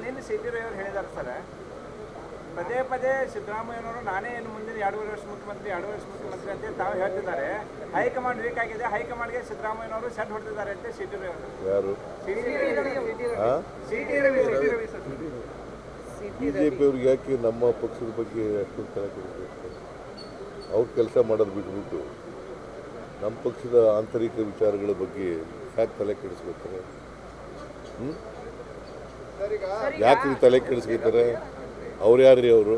ನಿನ್ನೆ ಸಿದ್ದರಾಮಯ್ಯ ಅವರು ಹೇಳಿದ್ದಾರೆ ಸರ್, ಪದೇ ಪದೇ ಸಿದ್ದರಾಮಯ್ಯನವರು ನಾನೇ ಇನ್ನು ಮುಂದಿನ 2.5 ವರ್ಷ ಮುಖ್ಯಮಂತ್ರಿ ಅಂತ ತಾವು ಹೇಳ್ತಿದ್ದಾರೆ. ಹೈಕಮಾಂಡ್ ವೀಕ್ ಆಗಿದೆ, ಹೈಕಮಾಂಡ್ಗೆ ಸಿದ್ದರಾಮಯ್ಯನವರು ಸೆಟ್ ಹೊಡೆದಿದ್ದಾರೆ ಅಂತ ಸಿದ್ದರಾಮಯ್ಯ ಅವರು. ಬಿಜೆಪಿ ಅವ್ರಿಗೆ ಯಾಕೆ ನಮ್ಮ ಪಕ್ಷದ ಬಗ್ಗೆ ಅಷ್ಟೊಂದು ತಲೆ ಕೆಡಿಸ್ಬೇಕು? ಅವ್ರು ಕೆಲಸ ಮಾಡೋದು ಬಿಟ್ಬಿಟ್ಟು ನಮ್ಮ ಪಕ್ಷದ ಆಂತರಿಕ ವಿಚಾರಗಳ ಬಗ್ಗೆ ಯಾಕೆ ತಲೆ ಕೆಡಿಸ್ಬೇಕಾರೆ? ಯಾಕೆ ತಲೆ ಕೆಡಿಸ್ಕೊತಾರೆ? ಅವ್ರು ಯಾರ್ರಿ ಅವರು?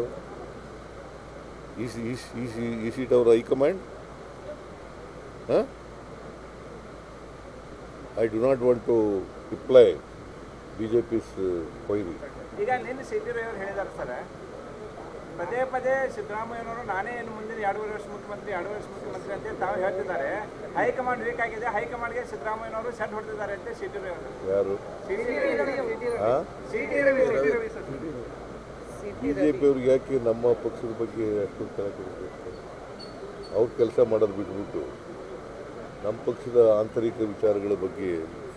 ಈ ಸೀಟ್ ಅವರ high command? I do not want to reply BJP's ಕೊಯ್ರಿ. ಈಗ ನಿನ್ನೆ ಸಿದ್ದರಾಮಯ್ಯ ಅವರು ಹೇಳಿದ್ದಾರೆ ಸರ್, ಪದೇ ಪದೇ ಸಿದ್ದರಾಮಯ್ಯನವರು ನಾನೇ ಇನ್ನು ಮುಂದಿನ 2.5 ವರ್ಷ ಮುಖ್ಯಮಂತ್ರಿ ಅಂತ ತಾವು ಹೇಳ್ತಿದ್ದಾರೆ. ಹೈಕಮಾಂಡ್ ವೀಕ್ ಆಗಿದೆ, ಹೈಕಮಾಂಡ್ಗೆ ಸಿದ್ದರಾಮಯ್ಯನವರು ಸೆಟ್ ಹೊಡೆದಿದ್ದಾರೆ ಅಂತ ಸಿದ್ದರಾಮಯ್ಯ ಅವರು. ಯಾರು? ಬಿಜೆಪಿ ಅವ್ರಿಗೆ ಯಾಕೆ ನಮ್ಮ ಪಕ್ಷದ ಬಗ್ಗೆ ಅಷ್ಟೊಂದು ತಲೆ ಕೆಡಿಸ್ಬೇಕು? ಅವ್ರು ಕೆಲಸ ಮಾಡೋದು ಬಿಟ್ಬಿಟ್ಟು ನಮ್ಮ ಪಕ್ಷದ ಆಂತರಿಕ ವಿಚಾರಗಳ ಬಗ್ಗೆ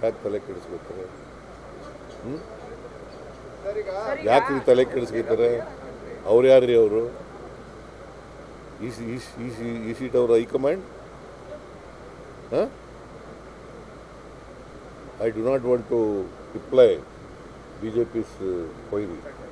ಯಾಕೆ ತಲೆ ಕೆಡಿಸ್ಬೇಕಾರೆ? ಯಾಕೆ ತಲೆ ಕೆಡಿಸ್ಕೊತಾರೆ? ಅವ್ರು ಯಾರ್ರಿ ಅವರು? ಈ ಸೀಟ್ ಅವರ high command? I do not want to reply BJP's ಕೊಯ್ರಿ.